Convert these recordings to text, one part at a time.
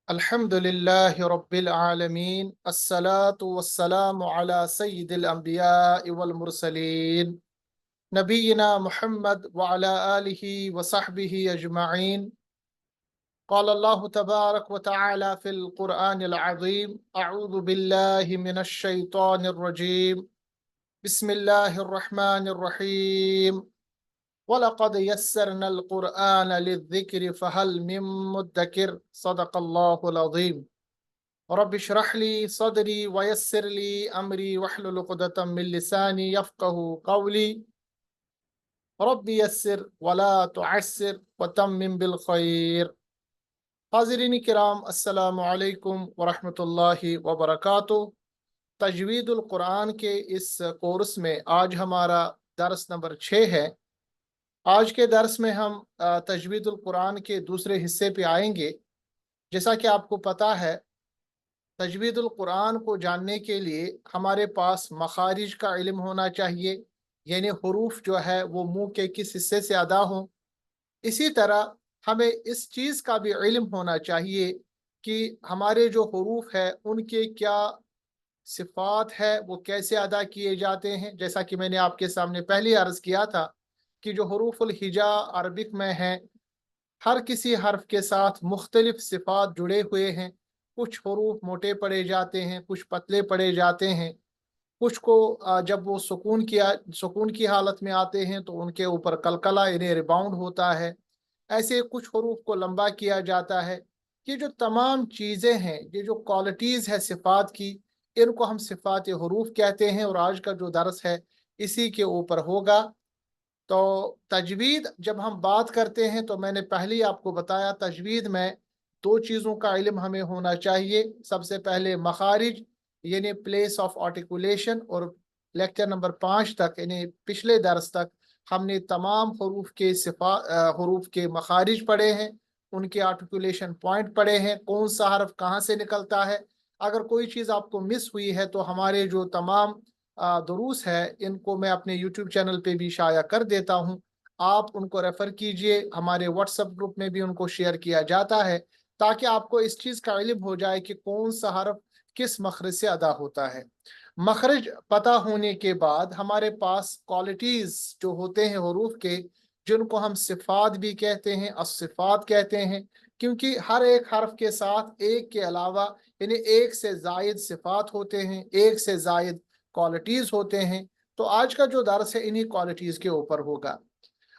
अल्हम्दुलिल्लाहि रब्बिल आलमीन अस्सलातु वस्सलामु अला सय्यिदिल अंबियाइ वल मुरसलीन नबीना मुहम्मद व अला आलिहि व सहबिहि अजमईन। क़ाल अल्लाहु तबारक व तआला फ़िल क़ुरआनिल अज़ीम अऊज़ु बिल्लाहि मिनश शैतानिर रजीम बिस्मिल्लाहिर रहमानिर रहीम वलक़द यस्सरनल क़ुरआन लिज़्ज़िक्रि फ़हल मिन मुद्दकिर सदक़ल्लाहुल अज़ीम। रब्बि इश्रह ली सदरी वयस्सिर ली अमरी वहलुल उक़दतम मिन लिसानी यफ़क़हू क़ौली रब्बि यस्सिर वला तुअस्सिर वतम्मिम बिल खैर। हाज़रीन किराम, अस्सलामु अलैकुम व रहमतुल्लाहि व बरकातुहू। तजवीदुल कुरान के इस कोर्स में आज हमारा दर्स नंबर 6 है। आज के दर्स में हम तजवीदुल कुरान के दूसरे हिस्से पे आएंगे। जैसा कि आपको पता है, तजवीदुल कुरान को जानने के लिए हमारे पास मखारिज का इल्म होना चाहिए, यानी हरूफ जो है वो मुंह के किस हिस्से से अदा हों। इसी तरह हमें इस चीज़ का भी इल्म होना चाहिए कि हमारे जो हरूफ है उनके क्या सिफ़ात है, वो कैसे अदा किए जाते हैं। जैसा कि मैंने आपके सामने पहले अर्ज़ किया था कि जो हरूफुल हिजा अरबिक में हैं, हर किसी हर्फ के साथ मुख्तलिफ सिफ़ात जुड़े हुए हैं। कुछ हरूफ मोटे पढ़े जाते हैं, कुछ पतले पढ़े जाते हैं। कुछ को जब वो सुकून की हालत में आते हैं तो उनके ऊपर कलकला यानी रिबाउंड होता है। ऐसे कुछ हरूफ को लंबा किया जाता है। ये जो तमाम चीज़ें हैं, ये जो क्वालिटीज़ है सिफ़ात की, इनको हम सिफ़ात हरूफ कहते हैं और आज का जो दर्स है इसी के ऊपर होगा। तो तजवीद जब हम बात करते हैं तो मैंने पहले ही आपको बताया, तजवीद में दो चीज़ों का इल्म हमें होना चाहिए। सबसे पहले मखारिज यानी प्लेस ऑफ आर्टिकुलेशन, और लेक्चर नंबर 5 तक यानी पिछले दर्स तक हमने तमाम हरूफ के मखारिज पढ़े हैं, उनके आर्टिकुलेशन पॉइंट पढ़े हैं, कौन सा हर्फ कहाँ से निकलता है। अगर कोई चीज़ आपको मिस हुई है तो हमारे जो तमाम दुरूस है इनको मैं अपने यूट्यूब चैनल पे भी शाया कर देता हूँ। आप उनको रेफ़र कीजिए, हमारे व्हाट्सएप ग्रुप में भी उनको शेयर किया जाता है, ताकि आपको इस चीज़ का इल्म हो जाए कि कौन सा हर्फ किस मखरज से अदा होता है। मखरज पता होने के बाद हमारे पास क्वालिटीज़ जो होते हैं हरूफ के, जिनको हम सिफ़ात भी कहते हैं, अस्सिफ़ात कहते हैं, क्योंकि हर एक हर्फ के साथ एक के अलावा यानी एक से ज़ायद सिफ़ात होते हैं, एक से ज़ायद क्वालिटीज़ होते हैं। तो आज का जो दर्स है इन्हीं क्वालिटीज़ के ऊपर होगा।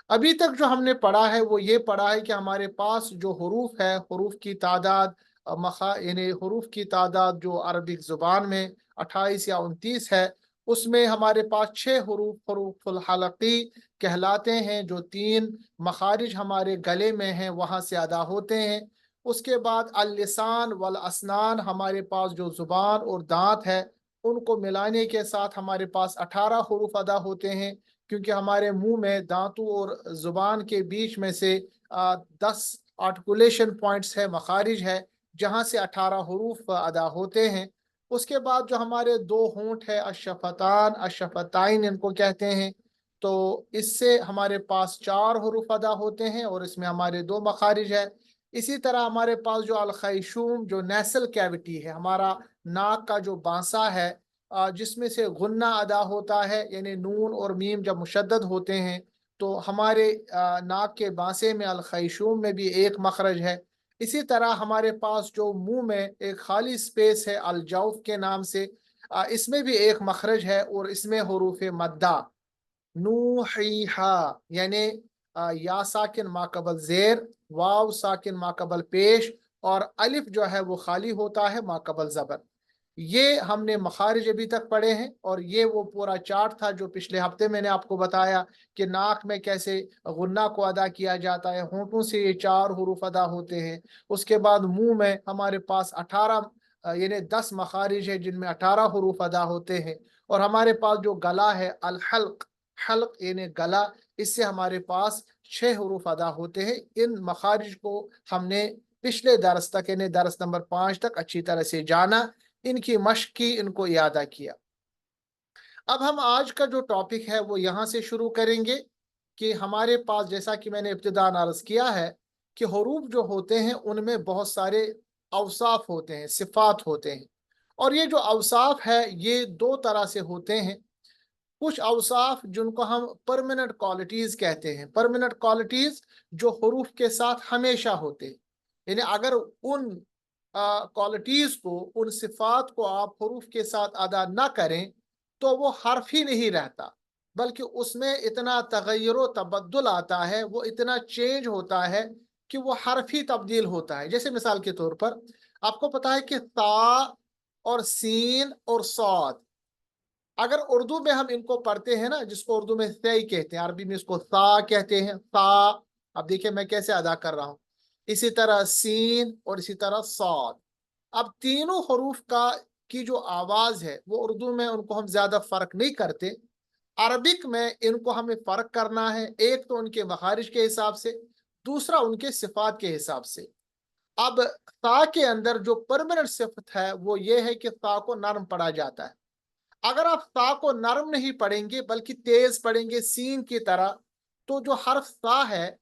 अभी तक जो हमने पढ़ा है वो ये पढ़ा है कि हमारे पास जो हरूफ है, हरूफ की तादाद मखा यानी हरूफ की तादाद जो अरबिक ज़ुबान में 28 या 29 है, उसमें हमारे पास 6 हरूफ हरूफुल हलक़ी कहलाते हैं, जो 3 मखारिज हमारे गले में हैं वहाँ से अदा होते हैं। उसके बाद अल लिसान वल असनान, हमारे पास जो ज़ुबान और दांत है उनको मिलाने के साथ हमारे पास 18 हरूफ अदा होते हैं, क्योंकि हमारे मुंह में दांतों और ज़ुबान के बीच में से 10 आर्टिकुलेशन पॉइंट्स है, मखारिज है, जहाँ से 18 हरूफ अदा होते हैं। उसके बाद जो हमारे दो होंठ है, अशफ़तान अशफ़ताइन इनको कहते हैं, तो इससे हमारे पास 4 हरूफ अदा होते हैं और इसमें हमारे 2 मखारिज है। इसी तरह हमारे पास जो अलखैशूम जो नेसल कैविटी है, हमारा नाक का जो बांसा है, जिसमें से गुन्ना अदा होता है, यानी नून और मीम जब मुशद्दद होते हैं तो हमारे नाक के बांसे में अलखैशूम में भी एक मखरज है। इसी तरह हमारे पास जो मुंह में एक खाली स्पेस है अलजौफ के नाम से, इसमें भी एक मखरज है और इसमें हरूफ मद्दा नू ही हा, यानी या साकिन माकबल जेर, वाव साकिन माकबल पेश, और अलिफ जो है वो खाली होता है माकबल जबर। ये हमने मखारिज अभी तक पढ़े हैं, और ये वो पूरा चार्ट था जो पिछले हफ्ते मैंने आपको बताया कि नाक में कैसे गुन्ना को अदा किया जाता है, होंठों से ये 4 हरूफ अदा होते हैं। उसके बाद मुंह में हमारे पास 18 यानी 10 मखारिज है जिनमें 18 हरूफ अदा होते हैं। और हमारे पास जो गला है अल हल्क, हल्क यानी गला, इससे हमारे पास 6 हरूफ अदा होते हैं। इन मखारिज को हमने पिछले दरस तक यानी दरस नंबर 5 तक अच्छी तरह से जाना, इनकी मश्क की, इनको यादा किया। अब हम आज का जो टॉपिक है वो यहाँ से शुरू करेंगे कि हमारे पास, जैसा कि मैंने इब्तिदान अर्ज किया है, कि हरूफ जो होते हैं उनमें बहुत सारे अवसाफ होते हैं, सिफात होते हैं। और ये जो अवसाफ है ये दो तरह से होते हैं। कुछ अवसाफ जिनको हम परमानेंट क्वालिटीज कहते हैं, परमानेंट क्वालिटीज जो हरूफ के साथ हमेशा होते हैं। यानी अगर उन क्वालिटीज को, उन सिफात को आप हरूफ के साथ अदा ना करें तो वो हर्फ ही नहीं रहता, बल्कि उसमें इतना तगय्युर तबद्दुल आता है, वो इतना चेंज होता है कि वो हर्फ ही तब्दील होता है। जैसे मिसाल के तौर पर आपको पता है कि ता और सीन और सौद, अगर उर्दू में हम इनको पढ़ते हैं ना, जिसको उर्दू में सई कहते हैं, अरबी में इसको सा कहते हैं, सा। अब देखिए मैं कैसे अदा कर रहा हूँ। इसी तरह सीन और इसी तरह सौद। अब तीनों हरूफ का की जो आवाज है वो उर्दू में उनको हम ज्यादा फर्क नहीं करते। अरबिक में इनको हमें फर्क करना है, एक तो उनके मखारिज के हिसाब से, दूसरा उनके सिफात के हिसाब से। अब ता के अंदर जो परमानेंट सिफत है वो ये है कि ता को नरम पढ़ा जाता है। अगर आप ता को नरम नहीं पढ़ेंगे बल्कि तेज पढ़ेंगे सीन की तरह, तो जो हर्फ ता है,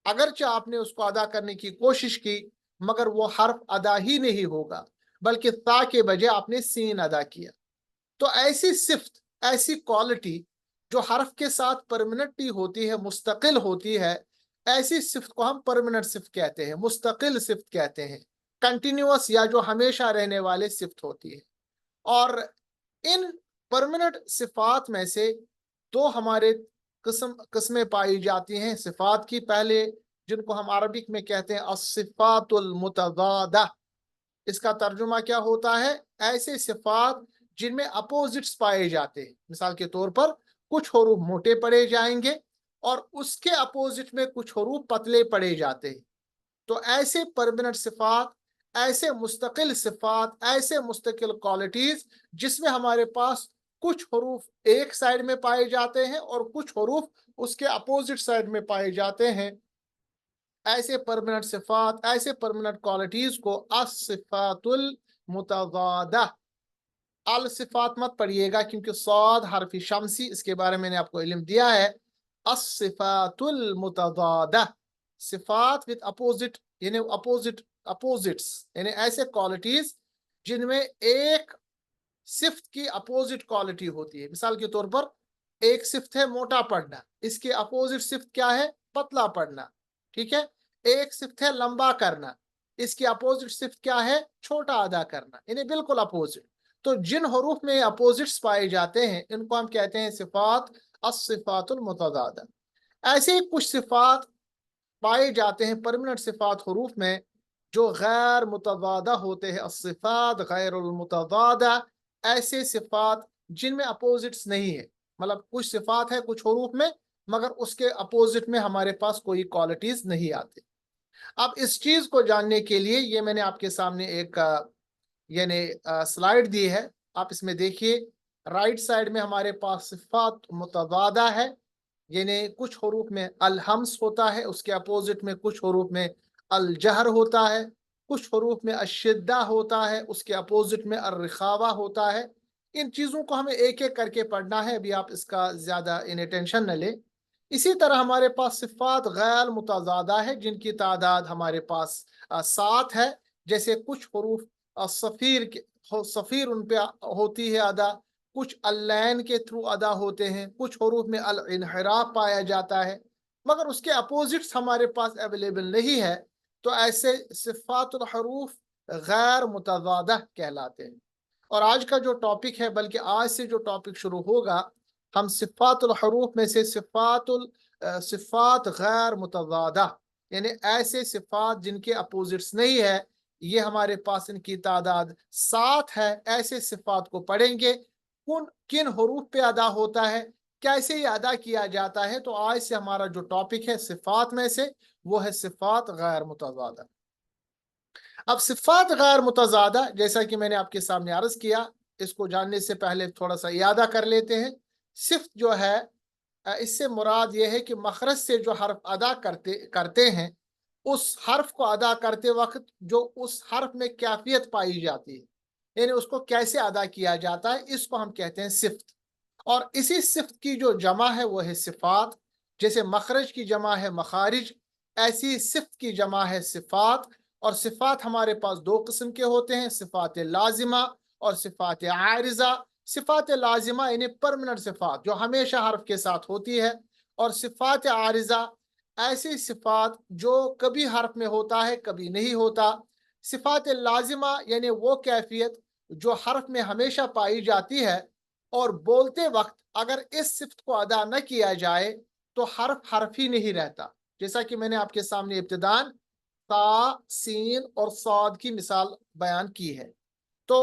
अगरचे आपने उसको अदा करने की कोशिश की मगर वो हर्फ अदा ही नहीं होगा, बल्कि ता के बजाय आपने सीन अदा किया। तो ऐसी सिफ्त, ऐसी क्वालिटी जो हर्फ के साथ परमानेंटली होती है, मुस्तकिल होती है, ऐसी सिफ्त को हम परमानेंट सिफ्त कहते हैं, मुस्तकिल सिफ्त कहते हैं, कंटिन्यूअस या जो हमेशा रहने वाले सिफ्त होती है। और इन परमानेंट सिफात में से दो हमारे किस्में पाई जाती हैं सिफात की। पहले जिनको हम अरबिक में कहते हैं अस्सिफातुल मुतज़ादा, इसका तर्जुमा क्या होता है? ऐसे सिफात जिनमें अपोजिट्स पाए जाते हैं। मिसाल के तौर पर कुछ हरूफ मोटे पढ़े जाएंगे और उसके अपोजिट में कुछ हरूफ पतले पढ़े जाते हैं। तो ऐसे परमानेंट सिफात, ऐसे मुस्तकिल सिफात, ऐसे मुस्तकिल क्वालिटीज जिसमें हमारे पास कुछ हरूफ एक साइड में पाए जाते हैं और कुछ हरूफ उसके अपोजिट साइड में पाए जाते हैं, ऐसे परमानेंट सिफात, ऐसे परमानेंट क्वालिटीज को अस्सिफातुल मुतज़ादा। अल सिफात मत पढ़िएगा क्योंकि सौद हरफ शमसी, इसके बारे में मैंने आपको इल्म दिया है। अस्सिफातुल मुतज़ादा, सिफात विद अपोजिट, यानी अपोजिट्स, यानी ऐसे क्वालिटीज जिनमें एक सिफ्त की अपोजिट क्वालिटी होती है। मिसाल के तौर पर एक सिफ्त है मोटा पढ़ना, इसके अपोजिट सिफ्त क्या है? पतला पढ़ना। ठीक है। एक सिफ्त है लंबा करना, इसकी अपोजिट सिफ्त क्या है? छोटा अदा करना, यानी बिल्कुल अपोजिट। तो जिन हरूफ में अपोजिट्स पाए जाते हैं इनको हम कहते हैं सिफात, अस्सिफातुल मुतज़ादा। ऐसे ही कुछ सिफात पाए जाते हैं परमानेंट सिफात हरूफ में जो गैर मुतज़ादा होते हैं, अस्सिफात गैरुल मुतज़ादा। ऐसे सिफात जिनमें अपोजिट्स नहीं है, मतलब कुछ सिफात है कुछ हरूफ में मगर उसके अपोजिट में हमारे पास कोई क्वालिटीज नहीं आती। अब इस चीज को जानने के लिए ये मैंने आपके सामने एक यानी स्लाइड दी है, आप इसमें देखिए। राइट साइड में हमारे पास सिफात मुतज़ादा है, यानी कुछ हरूफ में अल हम्स होता है, उसके अपोजिट में कुछ हरूफ में अल जहर होता है, कुछ हरूफ में अशिद्दा होता है, उसके अपोजिट में अर रिखावा होता है। इन चीज़ों को हमें एक एक करके पढ़ना है, अभी आप इसका ज़्यादा इन्हें टेंशन न लें। इसी तरह हमारे पास सिफात गैर मुतज़ादा है जिनकी तादाद हमारे पास 7 है। जैसे कुछ हरूफ सफ़ीर के सफ़ीर उन पे होती है अदा, कुछ अल्लैन के थ्रू अदा होते हैं, कुछ हरूफ में अल इन्हिराफ पाया जाता है मगर उसके अपोजिट्स हमारे पास अवेलेबल नहीं है। तो ऐसे सिफातुल हरूफ गैर मुतज़ादा कहलाते हैं। और आज का जो टॉपिक है, बल्कि आज से जो टॉपिक शुरू होगा, हम सिफातुल हरूफ में से सिफात गैर मुतज़ादा, यानी ऐसे सिफात जिनके अपोजिट्स नहीं है, ये हमारे पास इनकी तादाद 7 है। ऐसे सिफात को पढ़ेंगे, कौन किन हरूफ पे अदा होता है, कैसे ये अदा किया जाता है। तो आज से हमारा जो टॉपिक है सिफात में से, वो है सिफात गैर मुतज़ादा। अब सिफात गैर मुतज़ादा, जैसा कि मैंने आपके सामने अर्ज किया, इसको जानने से पहले थोड़ा सा यादा कर लेते हैं। सिफ्त जो है, इससे मुराद ये है कि मखरज से जो हर्फ अदा करते करते हैं, उस हर्फ को अदा करते वक्त जो उस हर्फ में कैफियत पाई जाती है, यानी उसको कैसे अदा किया जाता है, इसको हम कहते हैं सिफ्त। और इसी सिफ्त की जो जमा है वो है सिफात। जैसे मखरज की जमा है मखारिज, ऐसी सिफ्त की जमा है सिफात। और सिफात हमारे पास दो किस्म के होते हैं, सिफात लाजिमा और सिफात आरिजा। सिफात लाजिमा यानी परमानेंट सिफात जो हमेशा हर्फ के साथ होती है, और सिफात आरिजा ऐसी सिफात जो कभी हर्फ में होता है कभी नहीं होता। सिफात लाजिमा यानी वो कैफियत जो हर्फ में हमेशा पाई जाती है, और बोलते वक्त अगर इस सिफत को अदा न किया जाए तो हर्फ हर्फ ही नहीं रहता। जैसा कि मैंने आपके सामने इब्तिदान ता, सीन और सौद की मिसाल बयान की है, तो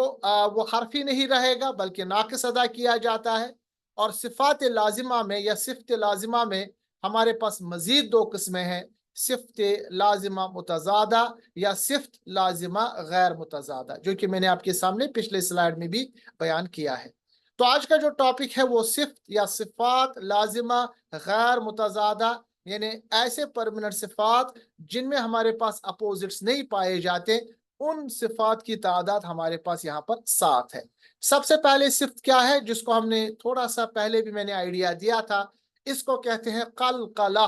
वो हर्फ ही नहीं रहेगा बल्कि नाकिस अदा किया जाता है। और सिफात लाजिमा में या सिफत लाजिमा में हमारे पास मजीद दो किस्में हैं, सिफत लाजिमा मुतजादा या सिफत लाजिमा गैर मुतजादा, जो कि मैंने आपके सामने पिछले स्लाइड में भी बयान किया है। तो आज का जो टॉपिक है वो सिफत या सिफात लाजिमा गैर मुतजादा, यानी ऐसे परमानेंट सिफात जिनमें हमारे पास अपोजिट्स नहीं पाए जाते, उन सिफात की तादाद हमारे पास यहाँ पर 7 है। सबसे पहले सिफ्त क्या है, जिसको हमने थोड़ा सा पहले भी मैंने आइडिया दिया था, इसको कहते हैं कलकला।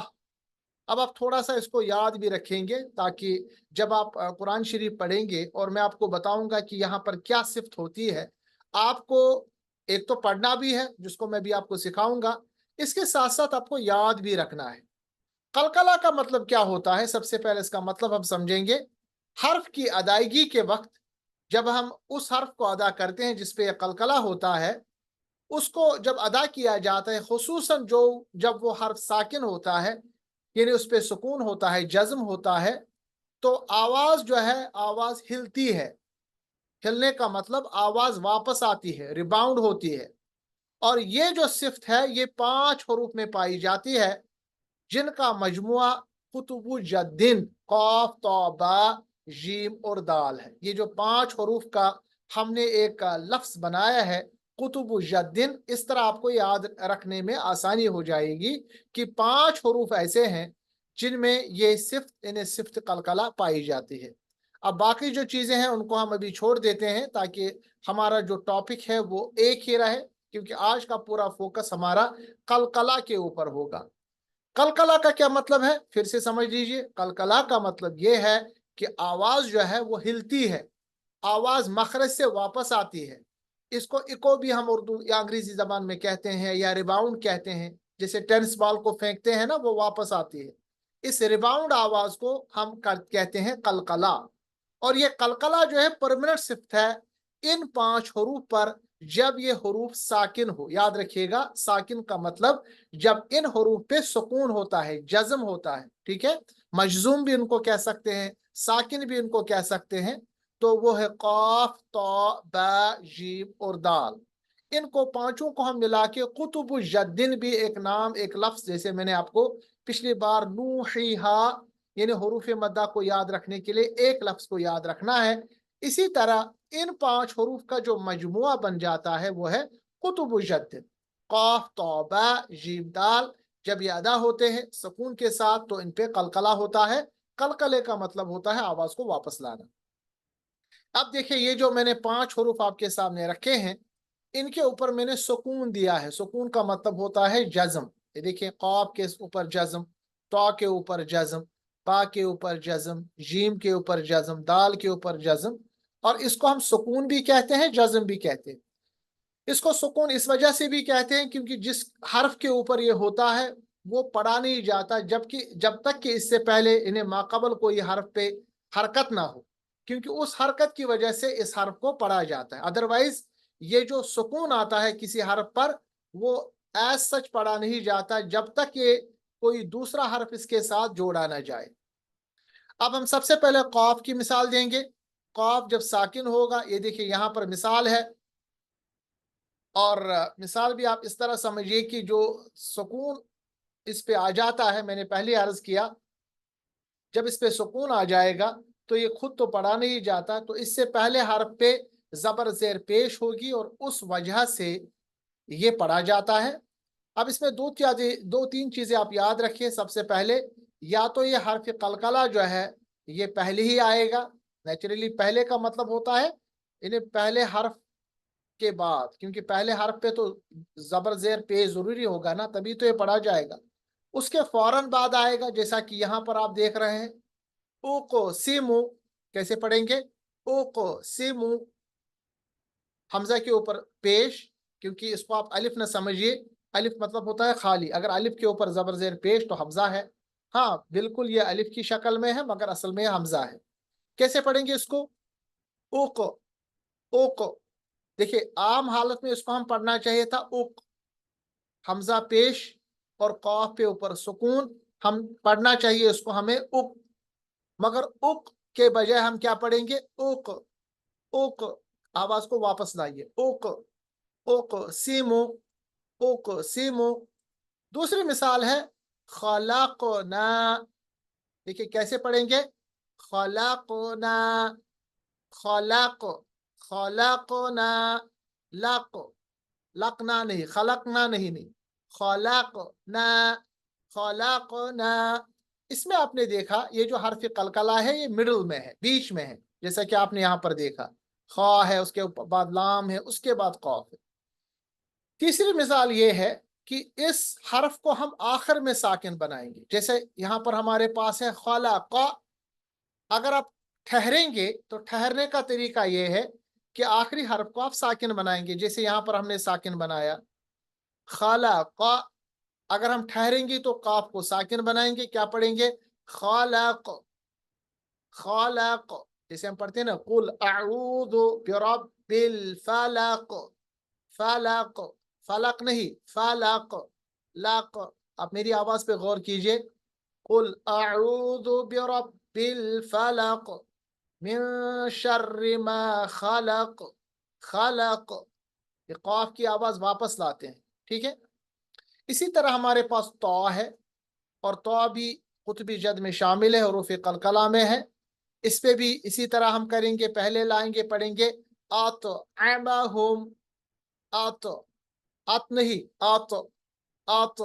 अब आप थोड़ा सा इसको याद भी रखेंगे ताकि जब आप कुरान शरीफ पढ़ेंगे और मैं आपको बताऊंगा कि यहाँ पर क्या सिफ्त होती है, आपको एक तो पढ़ना भी है जिसको मैं भी आपको सिखाऊंगा, इसके साथ साथ आपको याद भी रखना है। कलकला का मतलब क्या होता है, सबसे पहले इसका मतलब हम समझेंगे। हर्फ की अदायगी के वक्त जब हम उस हर्फ को अदा करते हैं जिस पे कलकला होता है, उसको जब अदा किया जाता है, खुसूसन जो जब वो हर्फ साकिन होता है यानी उस पे सुकून होता है, जज्म होता है, तो आवाज जो है आवाज हिलती है। हिलने का मतलब आवाज वापस आती है, रिबाउंड होती है। और ये जो सिफ्त है ये 5 हरूफ में पाई जाती है, जिनका मजमुआ कुतुबु जद्दीन कौफ तौबा जीम और दाल है। ये जो 5 हरूफ का हमने एक लफ्ज बनाया है कुतुबु जद्दीन, इस तरह आपको याद रखने में आसानी हो जाएगी कि 5 हरूफ ऐसे हैं जिनमें ये सिफ्त यानी सिफ्त कलकला पाई जाती है। अब बाकी जो चीजें हैं उनको हम अभी छोड़ देते हैं ताकि हमारा जो टॉपिक है वो एक ही रहे, क्योंकि आज का पूरा फोकस हमारा कलकला के ऊपर होगा। कलकला का क्या मतलब है, फिर से समझ लीजिए। कलकला का मतलब यह है कि आवाज जो है वो हिलती है, आवाज मखरज से वापस आती है। इसको इको भी हम उर्दू या अंग्रेजी जबान में कहते हैं, या रिबाउंड कहते हैं। जैसे टेनिस बॉल को फेंकते हैं ना, वो वापस आती है। इस रिबाउंड आवाज को हम कहते हैं कलकला। और ये कलकला जो है परमानेंट सिफ्त है इन 5 हरूफ पर, जब ये हरूफ साकिन हो। याद रखिएगा, साकिन का मतलब जब इन हरूफ पे सुकून होता है, जज्म होता है, ठीक है। मजजूम भी उनको कह सकते हैं, साकिन भी उनको कह सकते हैं। तो वो है कौफ तौ बा जीम और दाल। इनको पांचों को हम मिला के कुतुब जद्दीन भी एक नाम, एक लफ्ज, जैसे मैंने आपको पिछली बार नूहीहा यानी हरूफ मद्दा को याद रखने के लिए एक लफ्ज को याद रखना है। इसी तरह इन 5 हरूफ का जो मजमुआ बन जाता है वो है कुतुब जद्दीन। कौफ तौबा जीम दाल जब ये अदा होते हैं सुकून के साथ तो इन पे कलकला होता है। कलकले का मतलब होता है आवाज को वापस लाना। अब देखिए, ये जो मैंने 5 हरूफ आपके सामने रखे हैं, इनके ऊपर मैंने सुकून दिया है। सुकून का मतलब होता है जज्म। ये देखिए, कौफ के ऊपर जज्म, तौ के ऊपर जज्म, बा के ऊपर जज्म, जीम के ऊपर जज्म, दाल के ऊपर जज्म। और इसको हम सुकून भी कहते हैं, जज्म भी कहते हैं। इसको सुकून इस वजह से भी कहते हैं क्योंकि जिस हर्फ के ऊपर ये होता है वो पढ़ा नहीं जाता, जबकि जब तक कि इससे पहले इन्हें माकबल कोई हर्फ पे हरकत ना हो, क्योंकि उस हरकत की वजह से इस हर्फ को पढ़ा जाता है। अदरवाइज ये जो सुकून आता है किसी हर्फ पर, वो एज सच पढ़ा नहीं जाता जब तक ये कोई दूसरा हर्फ इसके साथ जोड़ा ना जाए। अब हम सबसे पहले कौफ की मिसाल देंगे। कौफ जब साकिन होगा, ये देखिए यहाँ पर मिसाल है, और मिसाल भी आप इस तरह समझिए कि जो सुकून इस पे आ जाता है, मैंने पहले अर्ज किया, जब इस पे सुकून आ जाएगा तो ये खुद तो पढ़ा नहीं जाता, तो इससे पहले हर्फ पे जबर जेर पेश होगी और उस वजह से ये पढ़ा जाता है। अब इसमें दो तीन चीजें आप याद रखिए। सबसे पहले, या तो ये हर्फ कलकला जो है ये पहले ही आएगा। नेचुरली पहले का मतलब होता है इन्हें पहले हर्फ के बाद, क्योंकि पहले हर्फ पे तो जबर जेर पे जरूरी होगा ना, तभी तो ये पढ़ा जाएगा। उसके फौरन बाद आएगा, जैसा कि यहाँ पर आप देख रहे हैं, ऊ को सिमु, कैसे पढ़ेंगे? उक़सिमु, हमजा के ऊपर पेश, क्योंकि इसको आप अलिफ न समझिए, अलिफ मतलब होता है खाली, अगर अलिफ के ऊपर जबर जेर पेश तो हमजा है। हाँ बिल्कुल ये अलिफ की शक्ल में है मगर असल में हमजा है। कैसे पढ़ेंगे इसको? उक, उक। देखिए आम हालत में इसको हम पढ़ना चाहिए था उक, हमजा पेश और कॉफ पे ऊपर सुकून, हम पढ़ना चाहिए इसको हमें उक, मगर उक के बजाय हम क्या पढ़ेंगे? उक, उक। आवाज को वापस लाइए, उक, उक सीमु, उक सीमु। दूसरी मिसाल है खलकना। देखिए कैसे पढ़ेंगे? खलकना, खलक, खलकना, लक, लकना नहीं, खलकना नहीं, नहीं, खलकना, खलकना। इसमें आपने देखा ये जो हर्फ कलकला है ये मिडल में है, बीच में है, जैसा कि आपने यहाँ पर देखा, खा है उसके बाद लाम है उसके बाद कौफ है। तीसरी मिसाल ये है कि इस हर्फ को हम आखिर में साकिन बनाएंगे, जैसे यहाँ पर हमारे पास है खलका। अगर आप ठहरेंगे तो ठहरने का तरीका यह है कि आखिरी हर्फ को आप साकिन बनाएंगे, जैसे यहाँ पर हमने साकिन बनाया खलका। अगर हम ठहरेंगे तो काफ को साकिन बनाएंगे, क्या पढ़ेंगे? खलक, खलक। जैसे हम पढ़ते हैं ना कुल अऊज़ु बिरब्बिल फलक, फलक, फलक नहीं फलक, लक। आप मेरी आवाज पे गौर कीजिए, कुल अऊज़ु बिरब्बिल फलक मिन शर्रि मा खलक, खलक। ये कॉफ की आवाज वापस लाते हैं, ठीक है। इसी तरह हमारे पास तौ है, और तौ भी कुतुबी जद में शामिल है, हुरूफ कलकला में है। इस पे भी इसी तरह हम करेंगे, पहले लाएंगे पढ़ेंगे आत अमहुम, आत, आत नहीं आत, आत।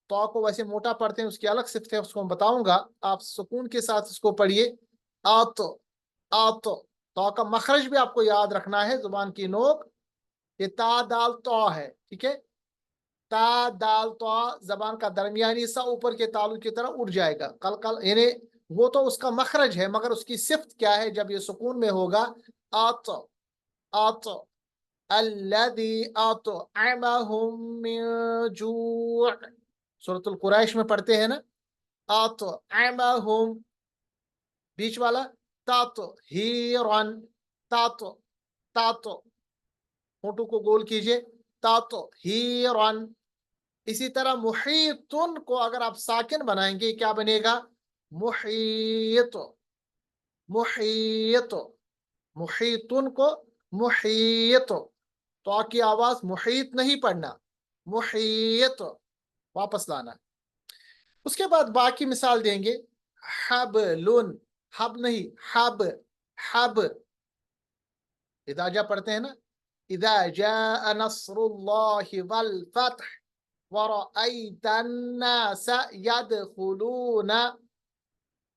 तो को वैसे मोटा पढ़ते हैं, उसकी अलग सिफ्त है, उसको मैं बताऊंगा, आप सुकून के साथ इसको पढ़िए आत, आत। तो का मखरज भी आपको याद रखना है, जुबान की नोक, ये ता दाल तो है, ठीक है। ता दाल तो जबान का दरमियानी हिस्सा ऊपर के तालु की तरह उठ जाएगा, कल कल यानी वो तो उसका मखरज है, मगर उसकी सिफ्त क्या है जब ये सुकून में होगा? आत, आत, अल्लज़ी अतअमहुम मिन जू'। सूरतुल कुरैश में पढ़ते हैं ना, अतअमहुम, बीच वाला तात हीरन, तात, तात, होठों को गोल कीजिए, तात हीरन। इसी तरह मुहीतुन को अगर आप साकिन बनाएंगे क्या बनेगा? मुहीत, मुहीत, मुहीतुन को मुहीत। तो की आवाज मुहीत नहीं पढ़ना, मुहीत वापस लाना। उसके बाद बाकी मिसाल देंगे, हबलुन, हब नहीं हब, हब। इदाजा पढ़ते हैं ना, इदा जाअ नस्रुल्लाहि वल फतह वरअयतन नास यदखुलून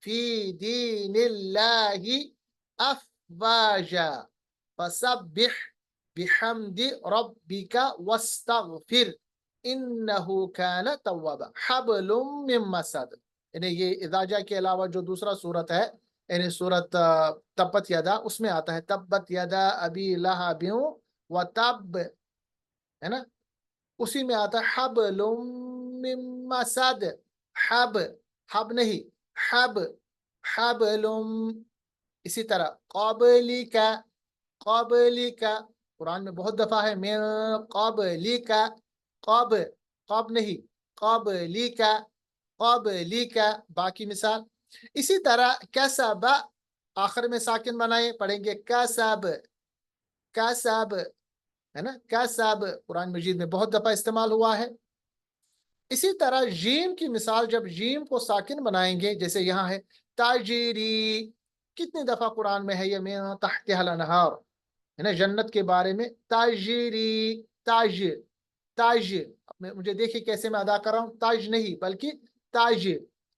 फी दीनिल्लाहि अफवाजा फसब्बिह बिहम्दि रब्बिका वस्तगफिर इन्नहु कान तव्वाबा। हबलुम मिन मसद, यानी ये इदाजा के अलावा जो दूसरा सूरत है, यानी सूरत तब्बत यदा, उसमें आता है तब्बत यदा अबी लहबिन व तब, है ना, उसी में आता है हबलुम मिन मसद। हब, हब नहीं हब, हबलुम। इसी तरह क़बली का, क़बली का कुरान में बहुत दफा है, मिन क़बली का, क़ब, क़ब नहीं क़बली का, क़बली का। बाकी मिसाल इसी तरह कसब, आखिर में साकिन बनाए पढ़ेंगे कसब, कसब, है ना, कसब कुरान मजीद में बहुत दफा इस्तेमाल हुआ है। इसी तरह जीम की मिसाल, जब जीम को साकिन बनाएंगे, जैसे यहाँ है ताजीरी, कितनी दफा कुरान में है ये, मिन तहतिहल अनहार, है ना, जन्नत के बारे में ताजीरी, ताज, ताज। मुझे देखिए कैसे मैं अदा कर रहा हूँ, ताज नहीं बल्कि ताज,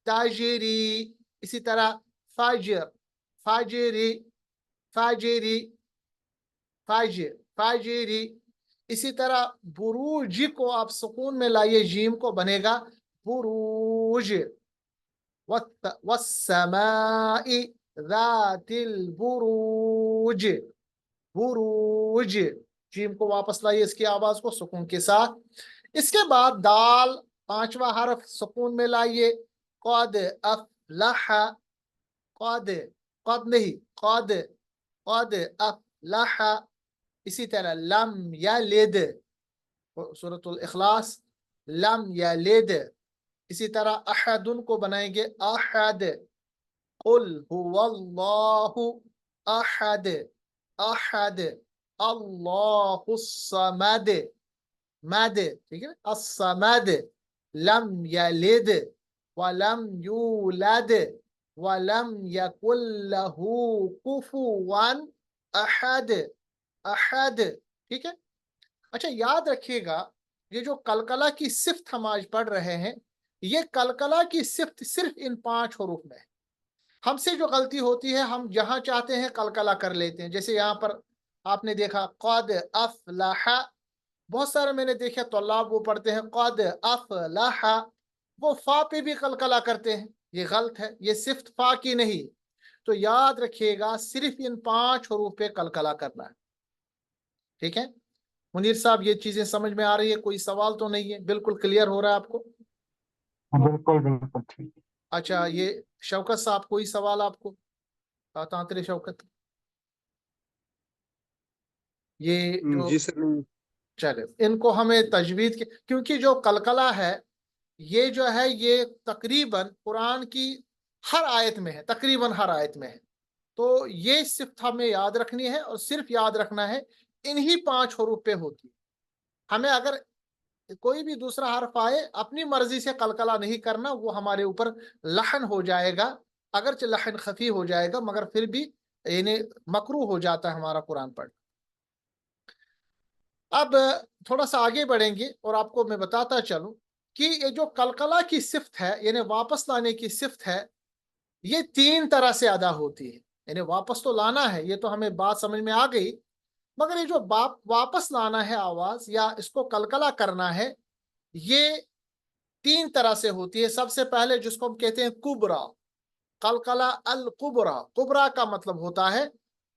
ताजीरी। इसी तरह फाजिर, फाजिरी, फाजिरी, फाजिर, फाजिरी। इसी तरह बुरूज को आप सुकून में लाइए, जीम को बनेगा बुरूज। वस्समाई, ذاتل बुरूज, बुरूज। जीम को वापस लाइए इसकी आवाज को सुकून के साथ। इसके बाद दाल पांचवा हरफ सुकून में लाइए, क़द अफ़लह, क़द, क़द नहीं क़द, क़द अफ़लह। इसी तरह लम यलिद, सूरतुल इखलास, लम यलिद। इसी तरह अहदुन को बनाएंगे अहद, कुल हुवल्लाहु अहद, अहद, अल्लाहुस समद, मद, ठीक है, अस्समद, लम यलिद वलम यूलद वलम यकुल लहू कुफुवन अहद, अहद। ठीक है। अच्छा, याद रखिएगा ये जो कलकला की सिफ्त हम आज पढ़ रहे हैं, ये कलकला की सिफ्त सिर्फ इन 5 हरूफ में है। हमसे जो गलती होती है, हम जहां चाहते हैं कलकला कर लेते हैं। जैसे यहाँ पर आपने देखा क़द अफ़लह, बहुत सारे मैंने देखे तौलाब वो पढ़ते हैं क़द अफ़लह, वो फा पे भी कलकला करते हैं। ये गलत है, ये सिफ्त फा की नहीं। तो याद रखिएगा सिर्फ इन 5 हरूफ पे कलकला करना है। ठीक है मुनीर साहब, ये चीजें समझ में आ रही है? कोई सवाल तो नहीं है? बिल्कुल क्लियर हो रहा है आपको? बिल्कुल बिल्कुल ठीक। अच्छा, ये शौकत साहब कोई सवाल आपको? तांतरे शौकत, ये जो, जी सर। चले इनको हमें तजवीद के, क्योंकि जो कलकला है ये जो है ये तकरीबन कुरान की हर आयत में है, तकरीबन हर आयत में है। तो ये सिर्फ हमें याद रखनी है और सिर्फ याद रखना है इन्हीं 5 हरूफ पे होती है। हमें अगर कोई भी दूसरा हर्फ आए अपनी मर्जी से कलकला नहीं करना, वो हमारे ऊपर लहन हो जाएगा। अगरचे लहन खफी हो जाएगा मगर फिर भी यानी मकरूह हो जाता है हमारा कुरान पढ़। अब थोड़ा सा आगे बढ़ेंगे और आपको मैं बताता चलूं कि ये जो कलकला की सिफ्त है यानी वापस लाने की सिफ्त है, ये 3 तरह से अदा होती है। यानी वापस तो लाना है, ये तो हमें बात समझ में आ गई, मगर ये जो वापस लाना है आवाज या इसको कलकला करना है, ये 3 तरह से होती है। सबसे पहले जिसको हम कहते हैं कुबरा, कलकला अल कुबरा। कुबरा का मतलब होता है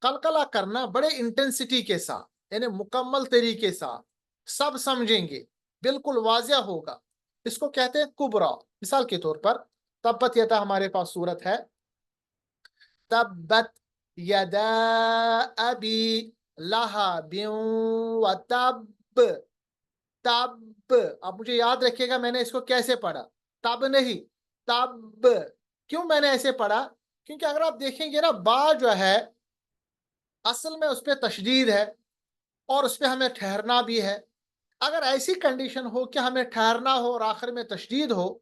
कलकला करना बड़े इंटेंसिटी के साथ, यानी मुकम्मल तरीके साथ, सब समझेंगे, बिल्कुल वाजिया होगा, इसको कहते हैं कुबरा। मिसाल के तौर पर तब्बत यदा हमारे पास सूरत है, तब्बत यदा अबी लहबिन व तब, तब। अब मुझे याद रखिएगा मैंने इसको कैसे पढ़ा, तब नहीं तब। क्यों मैंने ऐसे पढ़ा? क्योंकि अगर आप देखेंगे ना, बा जो है असल में उस पर तशदीद है और उस पर हमें ठहरना भी है। अगर ऐसी कंडीशन हो कि हमें ठहरना हो और आखिर में तशदीद हो,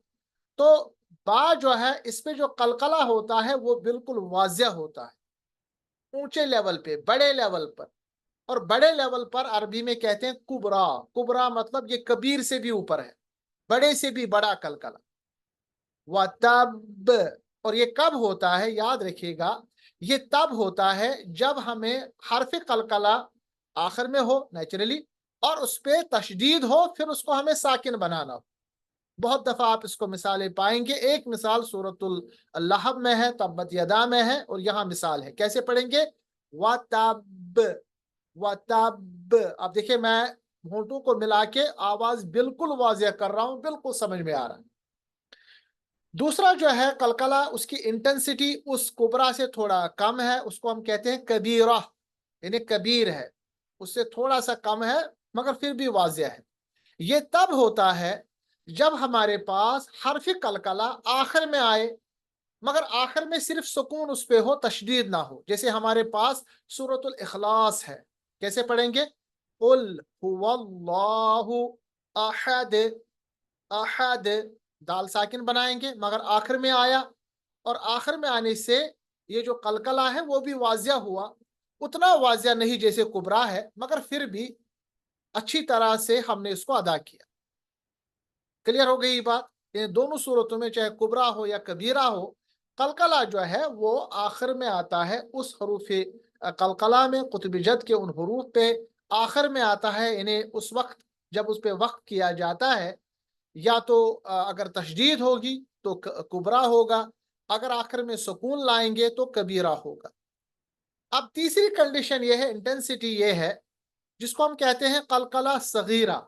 तो बा जो है इस पे जो कलकला होता है वो बिल्कुल वाजिया होता है, ऊंचे लेवल पे, बड़े लेवल पर। और बड़े लेवल पर अरबी में कहते हैं कुबरा। कुबरा मतलब ये कबीर से भी ऊपर है, बड़े से भी बड़ा कलकला। व तब, और ये कब होता है याद रखिएगा, ये तब होता है जब हमें हरफ कलकला आखिर में हो नेचुरली और उस पर तशदीद हो, फिर उसको हमें साकिन बनाना हो। बहुत दफा आप इसको मिसालें पाएंगे। एक मिसाल सूरतुल लहब में है, तब्बत यदा में है, और यहाँ मिसाल है। कैसे पढ़ेंगे? व तब, व तब। अब देखिए मैं होंठों को मिला के आवाज बिल्कुल वाजिया कर रहा हूं, बिल्कुल समझ में आ रहा है। दूसरा जो है कलकला, उसकी इंटेंसिटी उस कुबरा से थोड़ा कम है, उसको हम कहते हैं कबीरा, यानी कबीर है, उससे थोड़ा सा कम है मगर फिर भी वाजिया है। ये तब होता है जब हमारे पास हरफ कलकला आखिर में आए मगर आखिर में सिर्फ सुकून उस पे हो, तशदीद ना हो। जैसे हमारे पास सूरतुल इखलास है, कैसे पढ़ेंगे? कुल हुवल्लाहु अहद, अहद, दाल साकिन बनाएंगे मगर आखिर में आया, और आखिर में आने से ये जो कलकला है वो भी वाजिया हुआ। उतना वाजिया नहीं जैसे कुबरा है, मगर फिर भी अच्छी तरह से हमने इसको अदा किया। क्लियर हो गई बात? ये दोनों सूरतों में चाहे कुबरा हो या कबीरा हो, कलकला जो है वो आखिर में आता है। उस हरूफ कलकला में कुतुब जद के उन हरूफ पे आखिर में आता है, यानी उस वक्त जब उस पे वक्त किया जाता है, या तो अगर तशदीद होगी तो कुबरा होगा, अगर आखिर में सुकून लाएंगे तो कबीरा होगा। अब तीसरी कंडीशन ये है, इंटेंसिटी ये है, जिसको हम कहते हैं कलकला सगीरा।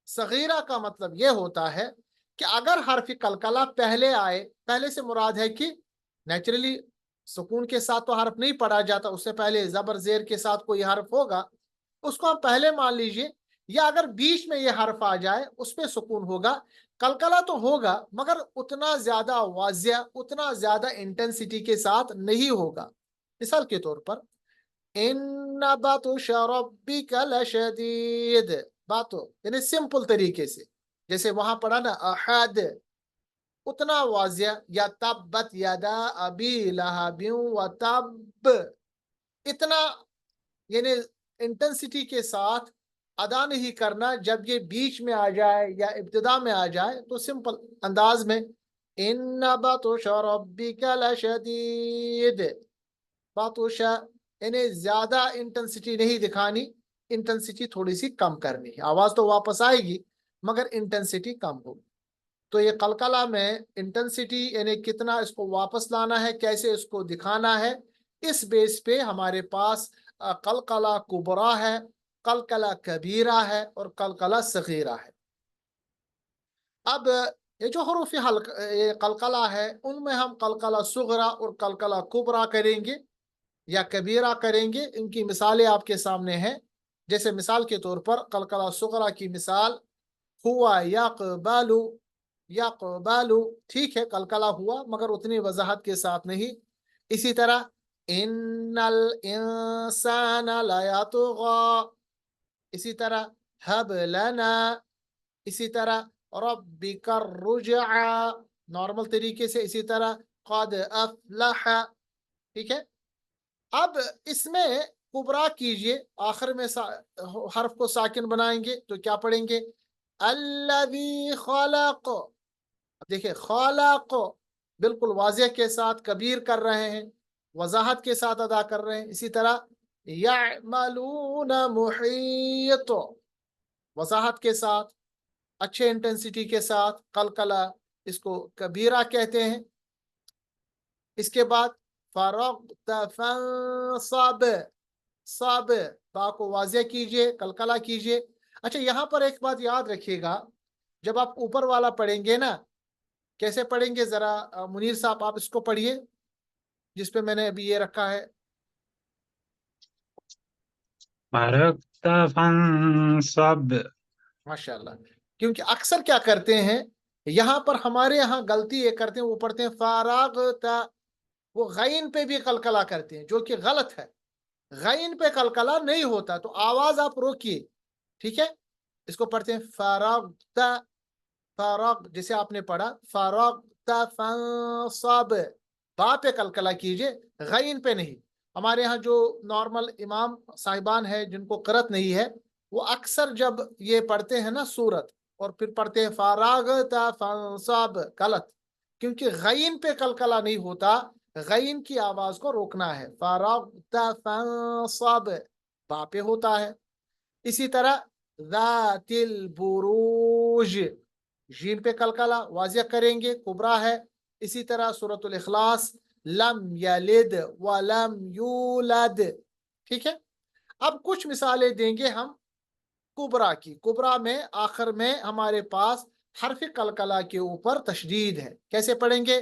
सगीरा का मतलब ये होता है कि अगर हर्फ कलकला पहले आए, पहले से मुराद है कि नेचुरली सुकून के साथ तो हर्फ नहीं पढ़ा जाता, उससे पहले जबर जेर के साथ कोई हर्फ होगा, उसको हम पहले मान लीजिए, या अगर बीच में ये हर्फ आ जाए उस पर सुकून होगा। कलकला तो होगा मगर उतना ज्यादा वाजिया, उतना ज्यादा इंटेंसिटी के साथ नहीं होगा। मिसाल के तौर पर, इन्ना बतुश रब्बिका लशदीद, बातो यानी सिंपल तरीके से, जैसे वहां पढ़ा ना अहद, उतना वाजिया, या तब्बत यदा अबी लहबिन व तब, इतना यानी इंटेंसिटी के साथ अदा नहीं करना। जब ये बीच में आ जाए या इब्तिदा में आ जाए तो सिंपल अंदाज में इन्ना बतुश रब्बिका लशदीद, बातुशा यानी ज्यादा इंटेंसिटी नहीं दिखानी, इंटेंसिटी थोड़ी सी कम करनी है। आवाज तो वापस आएगी मगर इंटेंसिटी कम होगी। तो ये कलकला में इंटेंसिटी यानी कितना इसको वापस लाना है, कैसे इसको दिखाना है, इस बेस पे हमारे पास कलकला कुबरा है, कलकला कबीरा है और कलकला सगीरा है। अब ये जो हरूफ हल्क ये कलकला है, उनमें हम कलकला सुगरा और कलकला कुबरा करेंगे या कबीरा करेंगे। इनकी मिसालें आपके सामने हैं। जैसे मिसाल के तौर पर कलकला सुगरा की मिसाल, हुआ यक़बालु, यक़बालु, ठीक है कलकला हुआ मगर उतनी वजाहत के साथ नहीं। इसी तरह इन्नल इंसाना लयतग़ा, इसी तरह हब लना, इसी तरह रब्बिकर रुजआ, नॉर्मल तरीके से। इसी तरह क़द अफ़लह, ठीक है। अब इसमें कुबरा कीजिए, आखिर में हर्फ को साकिन बनाएंगे तो क्या पढ़ेंगे, अल्लज़ी खलक़। देखिए खलक़ बिल्कुल वाज़ेह के साथ कबीर कर रहे हैं, वजाहत के साथ अदा कर रहे हैं। इसी तरह यअमलून मुहीत, वजाहत के साथ, अच्छे इंटेंसिटी के साथ कलकला, इसको कबीरा कहते हैं। इसके बाद फरग़त फंसब, सब बा को वाज़ेह कीजिए, कलकला कीजिए। अच्छा यहाँ पर एक बात याद रखिएगा, जब आप ऊपर वाला पढ़ेंगे ना, कैसे पढ़ेंगे जरा मुनीर साहब आप इसको पढ़िए, जिसपे मैंने अभी ये रखा है। फरक्त फंसब। माशाल्लाह। क्योंकि अक्सर क्या करते हैं, यहाँ पर हमारे यहाँ गलती ये करते हैं, वो पढ़ते हैं फारागता, वो गैन पे भी कलकला करते हैं जो कि गलत है। गैन पे कलकला नहीं होता, तो आवाज आप रोकिए, ठीक है। इसको पढ़ते हैं फारागता, फाराग, जैसे आपने पढ़ा फारागता फंसब, बा पे कलकला कीजिए, गैन पे नहीं। हमारे यहाँ जो नॉर्मल इमाम साहिबान है जिनको क़रत नहीं है, वो अक्सर जब ये पढ़ते हैं ना सूरत और फिर पढ़ते हैं फारागता फंसब, गलत, क्योंकि गैन पे कलकला नहीं होता, गैन की आवाज को रोकना है। फारागता फंसब बा पे होता है। इसी तरह ज़ातिल बुरूज, जीन पे कलकला वाज़ेह करेंगे, कुबरा है। इसी तरह सूरतुल इखलास, लम यलिद व लम यूलद, ठीक है। अब कुछ मिसालें देंगे हम कुबरा की। कुबरा में आखिर में हमारे पास हर्फ कलकला के ऊपर तशदीद है, कैसे पढ़ेंगे,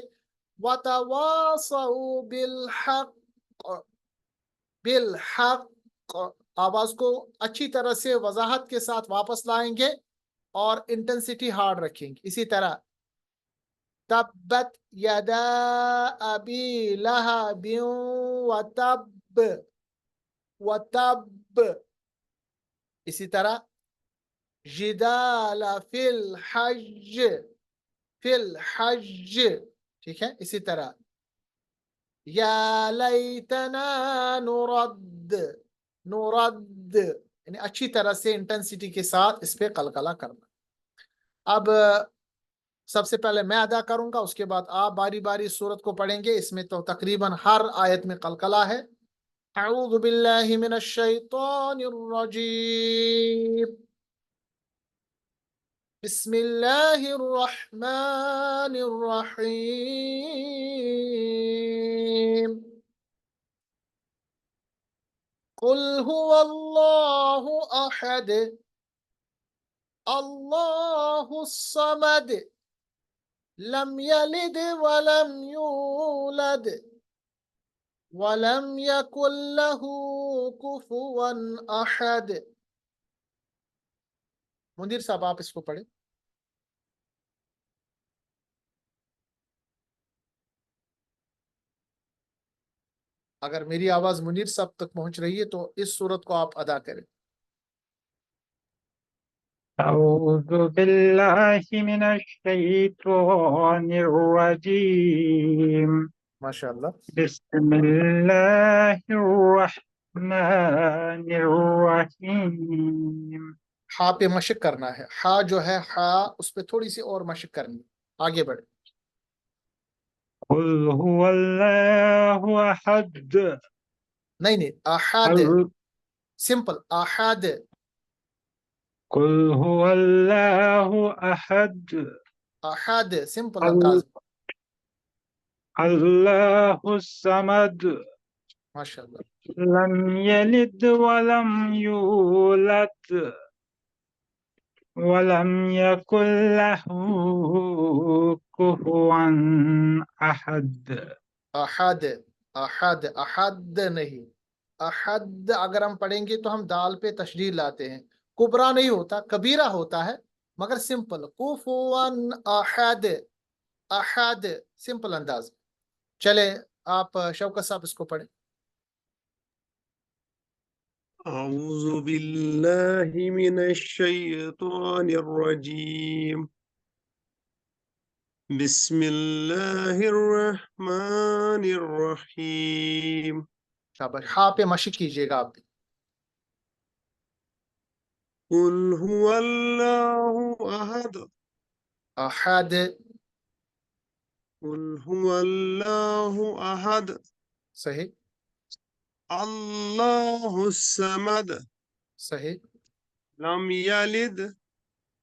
वतवासौ बिलहक, बिलहक, आवाज को अच्छी तरह से वजाहत के साथ वापस लाएंगे और इंटेंसिटी हार्ड रखेंगे। इसी तरह तब्बत यदा अबी लहबिन व तब, व तब। इसी तरह जिदाल फिल हज, फिल हज, ठीक है। इसी तरह या लैतना नुरद, नुरद, यानी अच्छी तरह से इंटेंसिटी के साथ इस पे कलकला करना। अब सबसे पहले मैं अदा करूंगा, उसके बाद आप बारी बारी सूरत को पढ़ेंगे। इसमें तो तकरीबन हर आयत में कलकला है। अऊज़ु बिल्लाहि मिनश शैतानिर रजीम। بسم اللہ الرحمن الرحیم قل هو اللہ احد اللہ الصمد لم یلد ولم یولد ولم یکن لہ کفوا احد۔ منیر صاحب آپ اس کو پڑھیں۔ اگر میری آواز منیر صاحب تک پہنچ رہی ہے تو اس صورت کو آپ ادا کریں۔ أعوذ بالله من الشيطان الرجيم ماشاءاللہ۔ بسم الله الرحمن الرحيم ہا پہ مشق کرنا ہے، ہا جو ہے ہا اس پہ تھوڑی سی اور مشق کرنی ہے۔ آگے بڑھے۔ قل هو الله أحد نہیں احد، سمپل احد۔ قل هو الله أحد احد سمپل انداز میں۔ الله الصمد ماشاءاللہ۔ لم يلد ولم يولد ولم يكن له كفوا أحد۔ احد احد احد نہیں، احد اگر ہم پڑھیں گے تو ہم دال پہ تشدید لاتے ہیں، کبرا نہیں ہوتا، کبیرہ ہوتا ہے، مگر سمپل کفوا احد، احد سمپل انداز۔ چلے آپ شوکت صاحب اس کو پڑھیں۔ أعوذ بالله من الشيطان الرجيم بسم الله الرحمن الرحيم شاباش، ہا پہ مشق کیجیے گا آپ بھی۔ قل هو الله أحد احد قل هو الله أحد صحیح الله الصمد صحیح لم يلد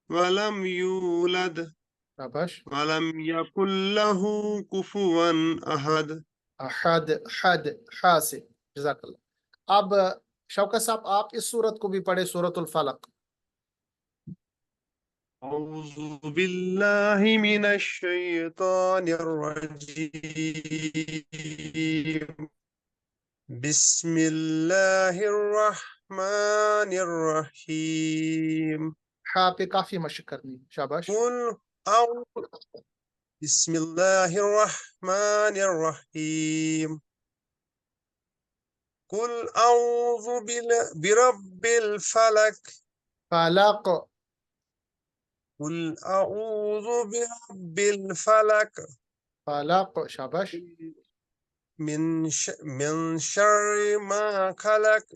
ولم يولد شاباش۔ ولم يكن له كفوا أحد۔ احد حد ہا سے، جزاک اللہ۔ اب شوکت صاحب آپ اس صورت کو بھی پڑھے، سورۃ الفلق۔ أعوذ بالله من الشيطان الرجيم بسم الله الرحمن الرحيم ہا پہ کافی مشق کرنی ہے، شاباش۔ بسم الله الرحمن الرحيم قل أعوذ برب الفلك فلق، قل أعوذ برب الفلك فلق شاباش۔ من شر ما خلق۔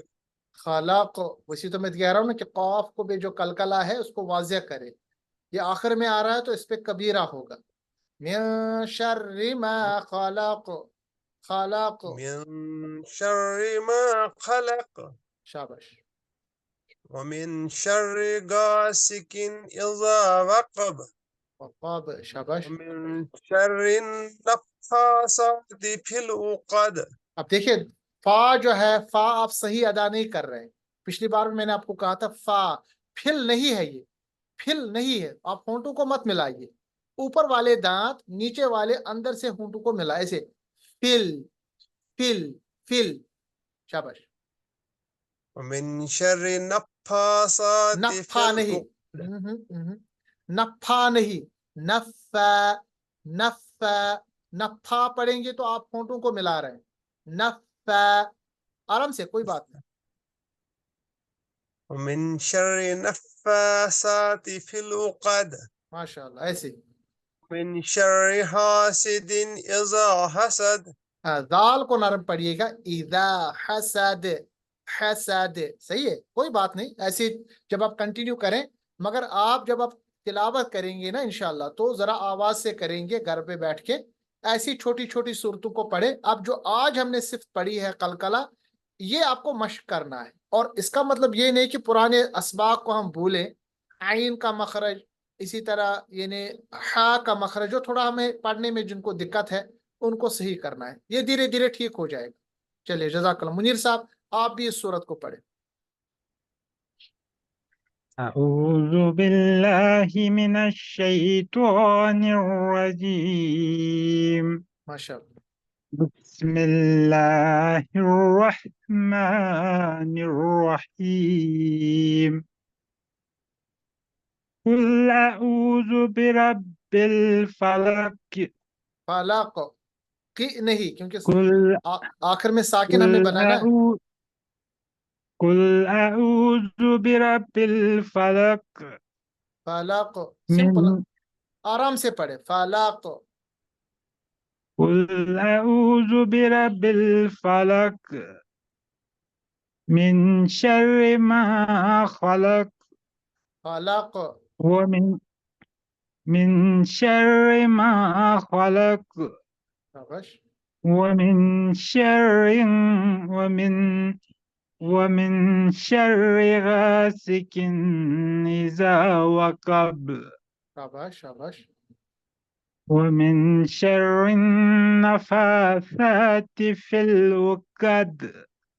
خلق، ویسے تو میں کہہ رہا ہوں نا کہ قاف کو بھی جو کلکلا ہے اس کو واضح کرے، یہ آخر میں آ رہا ہے تو اس پہ کبیرہ ہوگا۔ من شر ما خلق، خلق من شر ما خلق شاباش۔ ومن شر غاسق إذا وقب وقاب شاباش۔ ومن شر النفاثات في العقد۔ اب دیکھیں فا جو ہے، فا آپ صحیح ادا نہیں کر رہے، پچھلی بار میں نے آپ کو کہا تھا فا پھل نہیں ہے، یہ پھل نہیں ہے، آپ ہونٹوں کو مت ملائیے، اوپر والے دانت نیچے والے اندر سے ہونٹوں کو ملا، ایسے فل فل فل شاباش۔ ومن شر النفاثات في نفا نہیں، نفا نہیں، نفا نفا، نفا پڑھیں گے تو آپ ہونٹوں کو ملا رہے ہیں، نفا، آرام سے، کوئی بات نہیں۔ ومن شر النفاثات في العقد ماشاء اللہ، ایسے من شر حاسد إذا حسد۔ دال کو نرم پڑھیے گا، اذا حسد، حسد صحیح ہے، کوئی بات نہیں، ایسے جب آپ کنٹینیو کریں، مگر آپ جب آپ تلاوت کریں گے نا انشاءاللہ تو ذرا آواز سے کریں گے گھر پہ بیٹھ کے، ایسی چھوٹی چھوٹی صورتوں کو پڑھے۔ اب جو آج ہم نے صرف پڑھی ہے قلقلہ، یہ آپ کو مشق کرنا ہے، اور اس کا مطلب یہ نہیں کہ پرانے اسباق کو ہم بھولیں، عین کا مخرج، اسی طرح یعنی ہا کا مخرج جو تھوڑا ہمیں پڑھنے میں جن کو دقت ہے ان کو صحیح کرنا ہے، یہ دھیرے دھیرے ٹھیک ہو جائے گا. چلیے جزاک اللہ. منیر صاحب آپ بھی اس صورت کو پڑھیں. أعوذ بالله من الشيطان الرجيم ماشاء اللہ. بسم الله الرحمن الرحيم قل أعوذ برب الفلق فلاق کی نہیں، کیونکہ قل آخر میں ساکن ہمیں بنانا ہے. قل أعوذ برب الفلق فلاق سمپل، من آرام سے پڑھے. فلاق. قل أعوذ برب الفلق من شر ما خلق فلاق. من شر ما خلق شاباش. ومن شر غاسق إذا وقب شاباش شاباش. ومن شر النفاثات في العقد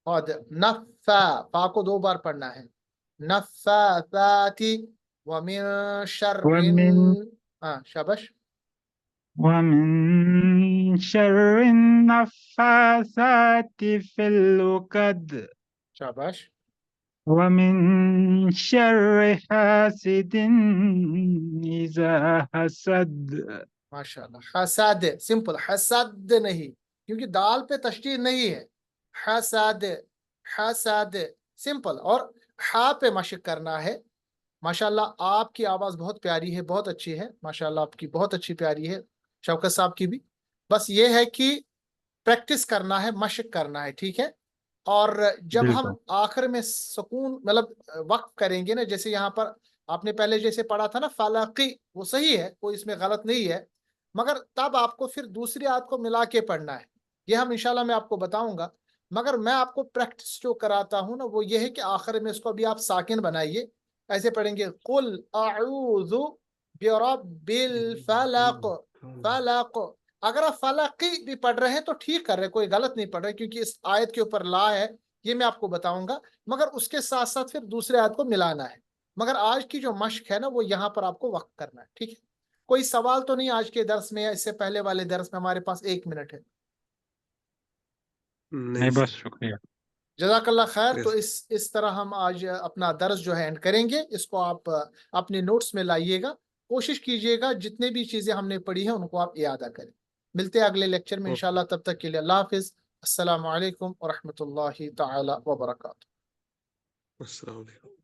اور نفا، فا کو 2 بار پڑھنا ہے. نفاثاتی ومن شر. شاباش. ومن شر النفاثات في العقد شاباش. ومن شر حاسد إذا حسد. ماشاء اللہ. حسد سمپل، حسد نہیں کیونکہ دال پہ تشدید نہیں ہے. حسد حسد سمپل، اور ہا پہ مشق کرنا ہے. ماشاءاللہ آپ کی آواز بہت پیاری ہے، بہت اچھی ہے. ماشاءاللہ آپ کی بہت اچھی پیاری ہے، شوکت صاحب کی بھی. بس یہ ہے کہ پریکٹس کرنا ہے، مشق کرنا ہے، ٹھیک ہے. اور جب ہم آخر میں سکون مطلب وقف کریں گے نا، جیسے یہاں پر آپ نے پہلے جیسے پڑھا تھا نا فلاقی، وہ صحیح ہے، کوئی اس میں غلط نہیں ہے، مگر تب آپ کو پھر دوسری آیت کو ملا کے پڑھنا ہے. یہ ہم انشاءاللہ میں آپ کو بتاؤں گا، مگر میں آپ کو پریکٹس جو کراتا ہوں نا وہ یہ ہے کہ آخر میں اس کو بھی آپ ساکن بنائیے. ایسے پڑھیں گے قل اعوذ برب الفلق. فلق. اگر آپ فلقی بھی پڑھ رہے ہیں تو ٹھیک کر رہے ہیں، کوئی غلط نہیں پڑھ رہے، کیونکہ اس آیت کے اوپر لا ہے، یہ میں آپ کو بتاؤں گا. مگر اس کے ساتھ ساتھ پھر دوسرے آیت کو ملانا ہے. مگر آج کی جو مشق ہے نا وہ یہاں پر آپ کو وقت کرنا ہے، ٹھیک ہے. کوئی سوال تو نہیں آج کے درس میں یا اس سے پہلے والے درس میں؟ ہمارے پاس 1 منٹ ہے. نہیں بس شکریہ. جزاک اللہ خیر. تو اس طرح ہم آج اپنا درس جو ہے اینڈ کریں گے. اس کو آپ اپنے نوٹس میں لائیے گا، کوشش کیجئے گا جتنے بھی چیزیں ہم نے پڑھی ہیں ان کو آپ اعادہ کریں. ملتے ہیں اگلے لیکچر میں انشاءاللہ. تب تک کے لیے اللہ حافظ. السلام علیکم ورحمۃ اللہ تعالی وبرکاتہ. السلام علیکم.